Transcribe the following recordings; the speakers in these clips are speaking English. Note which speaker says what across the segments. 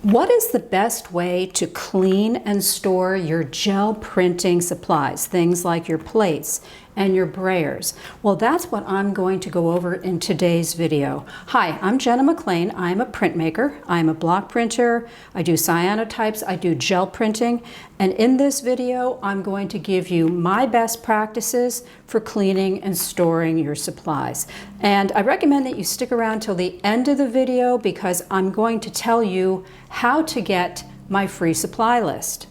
Speaker 1: What is the best way to clean and store your gel printing supplies, things like your plates and your brayers? Well, that's what I'm going to go over in today's video. Hi, I'm Jenna McLean. I'm a printmaker. I'm a block printer. I do cyanotypes. I do gel printing. And in this video, I'm going to give you my best practices for cleaning and storing your supplies. And I recommend that you stick around till the end of the video because I'm going to tell you how to get my free supply list.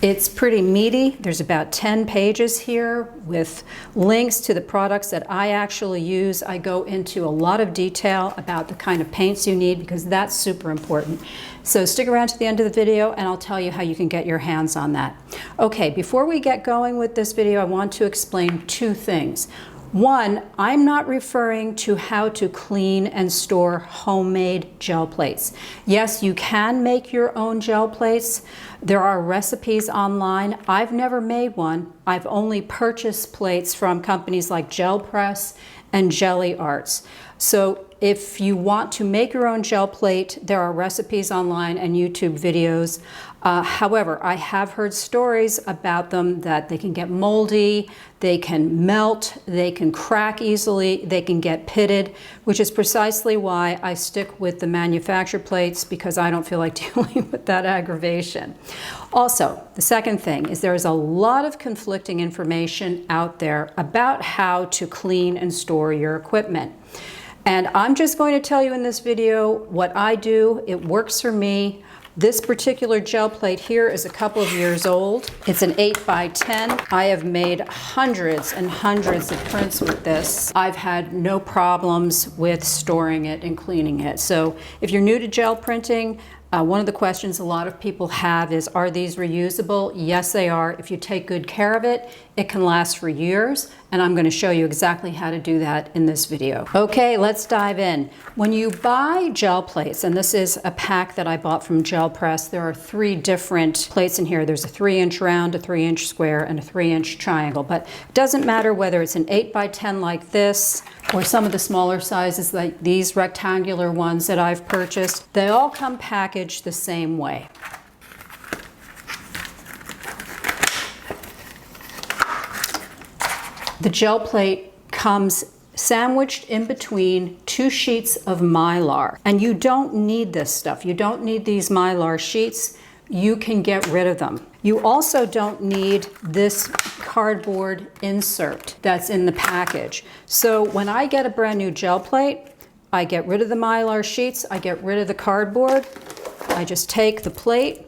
Speaker 1: It's pretty meaty. There's about 10 pages here with links to the products that I actually use. I go into a lot of detail about the kind of paints you need because that's super important. So stick around to the end of the video and I'll tell you how you can get your hands on that. Okay, before we get going with this video, I want to explain two things. One, I'm not referring to how to clean and store homemade gel plates. Yes, you can make your own gel plates. There are recipes online. I've never made one. I've only purchased plates from companies like Gel Press and Jelly Arts. So if you want to make your own gel plate, there are recipes online and YouTube videos. However, I have heard stories about them that they can get moldy, they can melt, they can crack easily, they can get pitted, which is precisely why I stick with the manufactured plates because I don't feel like dealing with that aggravation. Also, the second thing is there is a lot of conflicting information out there about how to clean and store your equipment. And I'm just going to tell you in this video what I do. It works for me. This particular gel plate here is a couple of years old. It's an 8x10. I have made hundreds and hundreds of prints with this. I've had no problems with storing it and cleaning it. So if you're new to gel printing, one of the questions a lot of people have is, are these reusable? Yes, they are. If you take good care of it, it can last for years, and I'm going to show you exactly how to do that in this video. Okay, let's dive in. When you buy gel plates, and this is a pack that I bought from Gel Press, there are 3 different plates in here. There's a 3-inch round, a 3-inch square, and a 3-inch triangle, but it doesn't matter whether it's an 8x10 like this, or some of the smaller sizes like these rectangular ones that I've purchased. They all come packaged the same way. The gel plate comes sandwiched in between 2 sheets of Mylar. And you don't need this stuff. You don't need these Mylar sheets. You can get rid of them. You also don't need this cardboard insert that's in the package. So when I get a brand new gel plate, I get rid of the Mylar sheets, I get rid of the cardboard, I just take the plate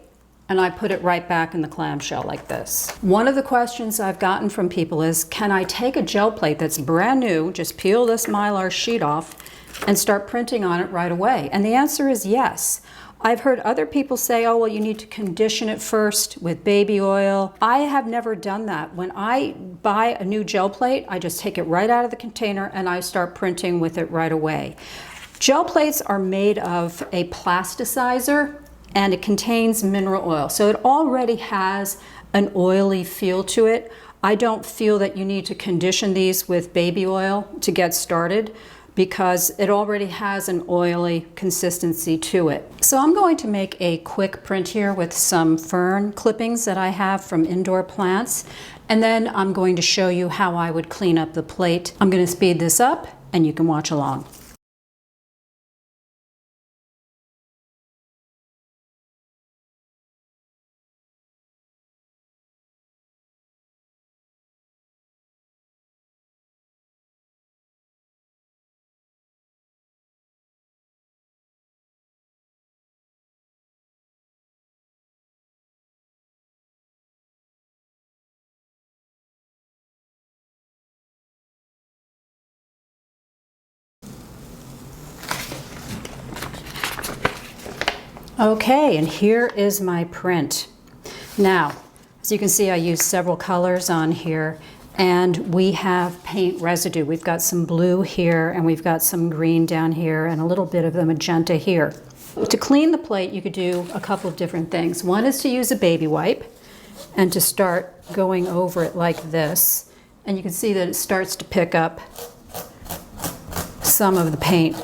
Speaker 1: and I put it right back in the clamshell like this. One of the questions I've gotten from people is, can I take a gel plate that's brand new, just peel this Mylar sheet off and start printing on it right away? And the answer is yes. I've heard other people say, oh, well, you need to condition it first with baby oil. I have never done that. When I buy a new gel plate, I just take it right out of the container and I start printing with it right away. Gel plates are made of a plasticizer and it contains mineral oil. So it already has an oily feel to it. I don't feel that you need to condition these with baby oil to get started, because it already has an oily consistency to it. So I'm going to make a quick print here with some fern clippings that I have from indoor plants, and then I'm going to show you how I would clean up the plate. I'm going to speed this up and you can watch along. Okay, and here is my print. Now, as you can see, I used several colors on here, and we have paint residue. We've got some blue here, and we've got some green down here, and a little bit of the magenta here. To clean the plate, you could do a couple of different things. One is to use a baby wipe, and to start going over it like this. And you can see that it starts to pick up some of the paint.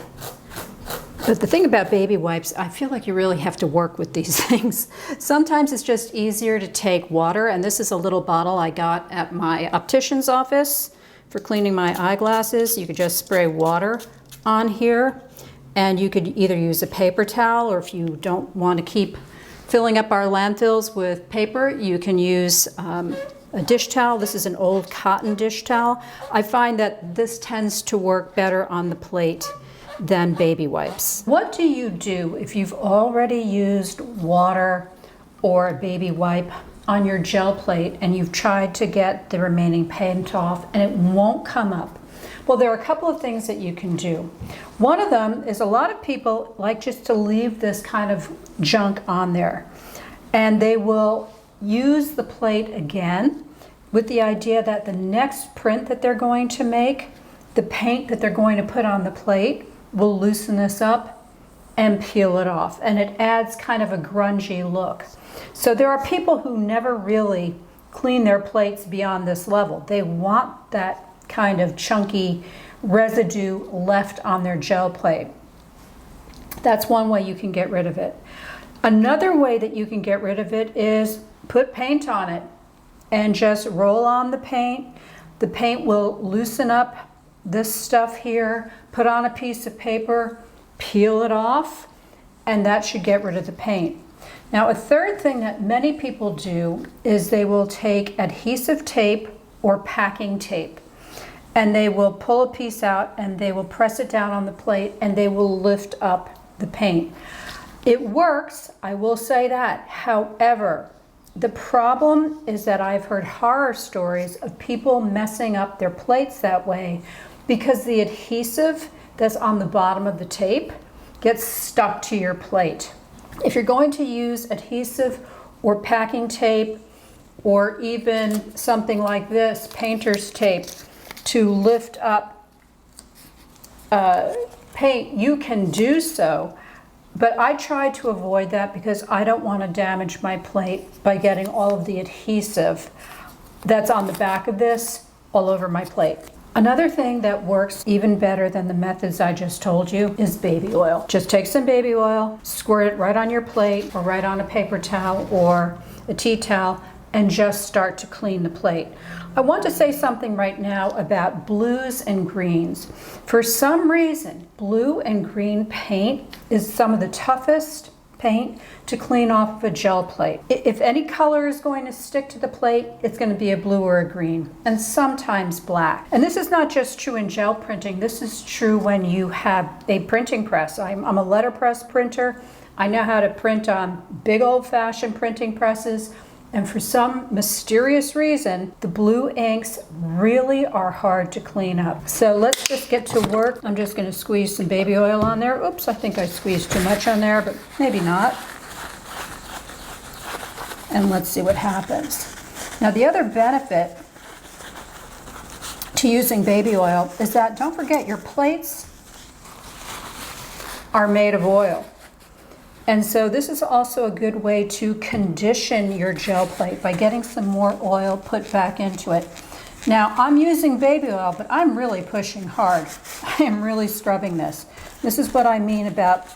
Speaker 1: But the thing about baby wipes, I feel like you really have to work with these things. Sometimes it's just easier to take water, and this is a little bottle I got at my optician's office for cleaning my eyeglasses. You could just spray water on here, and you could either use a paper towel, or if you don't want to keep filling up our landfills with paper, you can use a dish towel. This is an old cotton dish towel. I find that this tends to work better on the plate than baby wipes. What do you do if you've already used water or a baby wipe on your gel plate and you've tried to get the remaining paint off and it won't come up? Well, there are a couple of things that you can do. One of them is a lot of people like just to leave this kind of junk on there, and they will use the plate again with the idea that the next print that they're going to make, the paint that they're going to put on the plate will loosen this up and peel it off, and it adds kind of a grungy look. So there are people who never really clean their plates beyond this level. They want that kind of chunky residue left on their gel plate. That's one way you can get rid of it. Another way that you can get rid of it is put paint on it and just roll on the paint. The paint will loosen up this stuff here, put on a piece of paper, peel it off, and that should get rid of the paint. Now, a third thing that many people do is they will take adhesive tape or packing tape, and they will pull a piece out and they will press it down on the plate and they will lift up the paint. It works, I will say that. However, the problem is that I've heard horror stories of people messing up their plates that way because the adhesive that's on the bottom of the tape gets stuck to your plate. If you're going to use adhesive or packing tape, or even something like this, painter's tape, to lift up paint, you can do so. But I try to avoid that because I don't want to damage my plate by getting all of the adhesive that's on the back of this all over my plate. Another thing that works even better than the methods I just told you is baby oil. Just take some baby oil, squirt it right on your plate or right on a paper towel or a tea towel, and just start to clean the plate. I want to say something right now about blues and greens. For some reason, blue and green paint is some of the toughest paint to clean off of a gel plate. If any color is going to stick to the plate, it's going to be a blue or a green, and sometimes black. And this is not just true in gel printing, this is true when you have a printing press. I'm a letterpress printer. I know how to print on big old-fashioned printing presses. And for some mysterious reason, the blue inks really are hard to clean up. So let's just get to work. I'm just going to squeeze some baby oil on there. Oops, I think I squeezed too much on there, but maybe not. And let's see what happens. Now, the other benefit to using baby oil is that, don't forget, your plates are made of oil. And so this is also a good way to condition your gel plate by getting some more oil put back into it. Now, I'm using baby oil, but I'm really pushing hard. I am really scrubbing this. This is what I mean about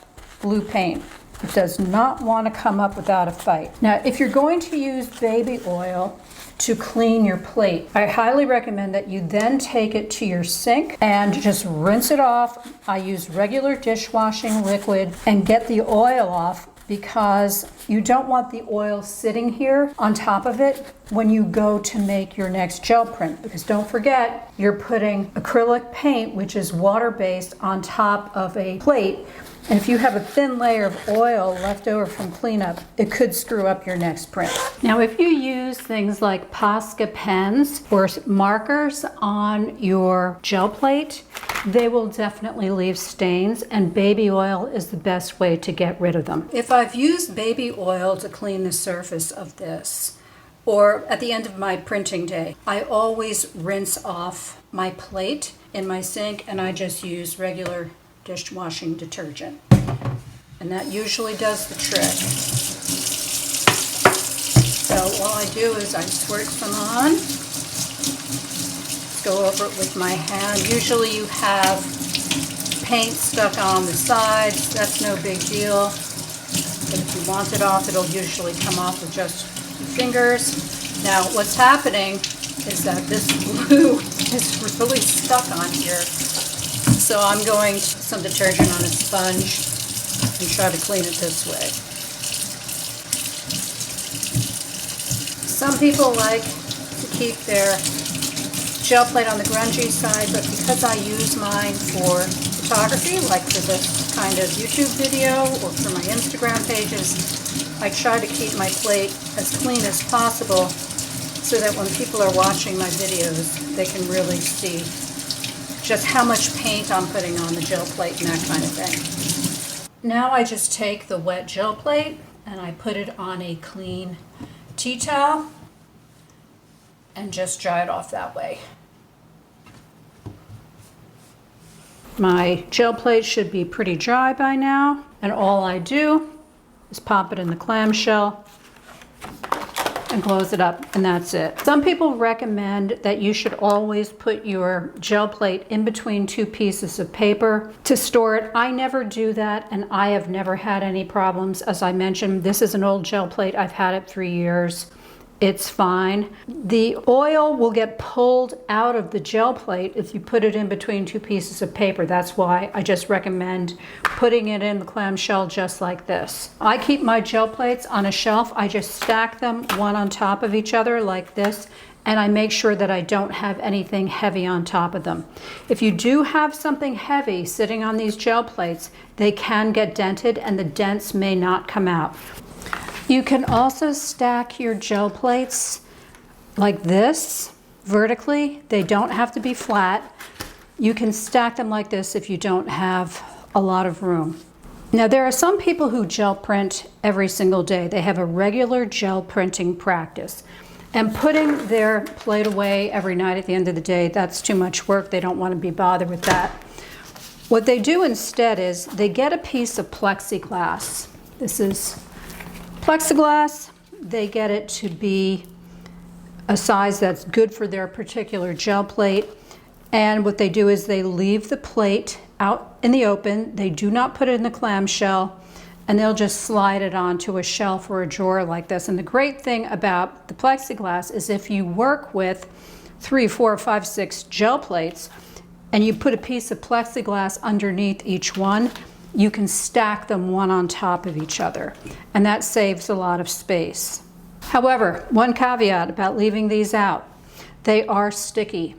Speaker 1: blue paint. It does not want to come up without a fight. Now, if you're going to use baby oil to clean your plate, I highly recommend that you then take it to your sink and just rinse it off. I use regular dishwashing liquid and get the oil off, because you don't want the oil sitting here on top of it when you go to make your next gel print, because don't forget, you're putting acrylic paint, which is water-based, on top of a plate. And if you have a thin layer of oil left over from cleanup, it could screw up your next print. Now, if you use things like Posca pens or markers on your gel plate, they will definitely leave stains, and baby oil is the best way to get rid of them. If I've used baby oil to clean the surface of this, or at the end of my printing day, I always rinse off my plate in my sink, and I just use regular dishwashing detergent. And that usually does the trick. So all I do is I squirt some on, go over it with my hand. Usually you have paint stuck on the sides, that's no big deal. But if you want it off, it'll usually come off with just your fingers. Now, what's happening is that this glue is really stuck on here. So I'm going to put some detergent on a sponge and try to clean it this way. Some people like to keep their gel plate on the grungy side, but because I use mine for photography, like for this kind of YouTube video or for my Instagram pages, I try to keep my plate as clean as possible so that when people are watching my videos, they can really see just how much paint I'm putting on the gel plate and that kind of thing. Now I just take the wet gel plate and I put it on a clean tea towel and just dry it off that way. My gel plate should be pretty dry by now, and all I do is pop it in the clamshell and close it up, and that's it. Some people recommend that you should always put your gel plate in between two pieces of paper to store it. I never do that, and I have never had any problems. As I mentioned, this is an old gel plate. I've had it 3 years. It's fine. The oil will get pulled out of the gel plate if you put it in between two pieces of paper. That's why I just recommend putting it in the clamshell just like this. I keep my gel plates on a shelf. I just stack them one on top of each other like this, and I make sure that I don't have anything heavy on top of them. If you do have something heavy sitting on these gel plates, they can get dented and the dents may not come out. You can also stack your gel plates like this, vertically. They don't have to be flat. You can stack them like this if you don't have a lot of room. Now, there are some people who gel print every single day. They have a regular gel printing practice. And putting their plate away every night at the end of the day, that's too much work. They don't want to be bothered with that. What they do instead is they get a piece of plexiglass. This is plexiglass. They get it to be a size that's good for their particular gel plate. And what they do is they leave the plate out in the open. They do not put it in the clamshell, and they'll just slide it onto a shelf or a drawer like this. And the great thing about the plexiglass is if you work with 3, 4, 5, 6 gel plates and you put a piece of plexiglass underneath each one, you can stack them one on top of each other, and that saves a lot of space. However, one caveat about leaving these out: they are sticky.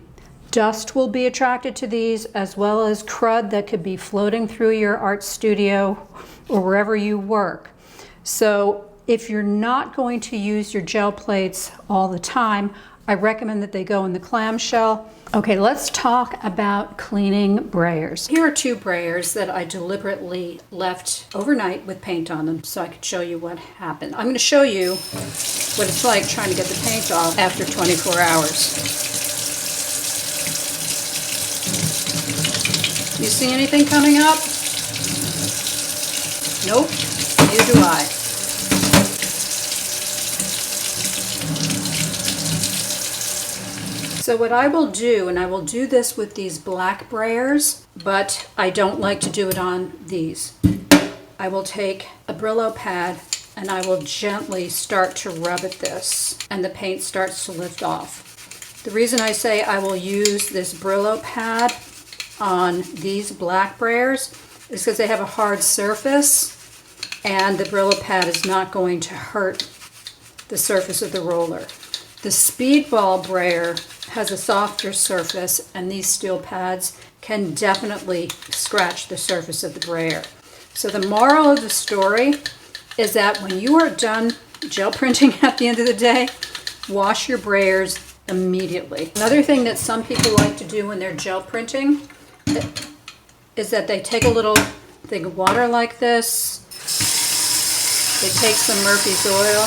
Speaker 1: Dust will be attracted to these, as well as crud that could be floating through your art studio or wherever you work. So if you're not going to use your gel plates all the time, I recommend that they go in the clamshell. Okay, let's talk about cleaning brayers. Here are 2 brayers that I deliberately left overnight with paint on them so I could show you what happened. I'm going to show you what it's like trying to get the paint off after 24 hours. You see anything coming up? Nope, neither do I. So what I will do, and I will do this with these black brayers, but I don't like to do it on these. I will take a Brillo pad and I will gently start to rub at this, and the paint starts to lift off. The reason I say I will use this Brillo pad on these black brayers is because they have a hard surface, and the Brillo pad is not going to hurt the surface of the roller. The Speedball brayer has a softer surface, and these steel pads can definitely scratch the surface of the brayer. So the moral of the story is that when you are done gel printing at the end of the day, wash your brayers immediately. Another thing that some people like to do when they're gel printing is that they take a little thing of water like this, they take some Murphy's oil,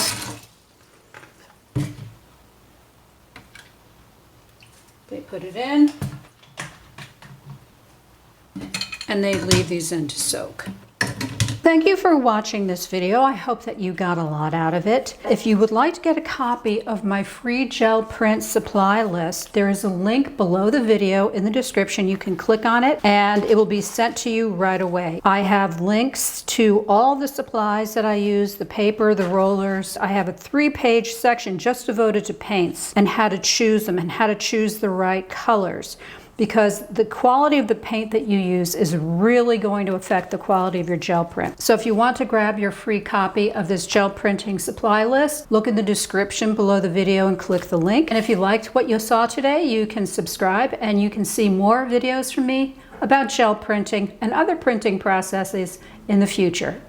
Speaker 1: they put it in, and they leave these in to soak. Thank you for watching this video. I hope that you got a lot out of it. If you would like to get a copy of my free gel print supply list, there is a link below the video in the description. You can click on it and it will be sent to you right away. I have links to all the supplies that I use, the paper, the rollers. I have a 3-page section just devoted to paints and how to choose them and how to choose the right colors, because the quality of the paint that you use is really going to affect the quality of your gel print. So if you want to grab your free copy of this gel printing supply list, look in the description below the video and click the link. And if you liked what you saw today, you can subscribe and you can see more videos from me about gel printing and other printing processes in the future.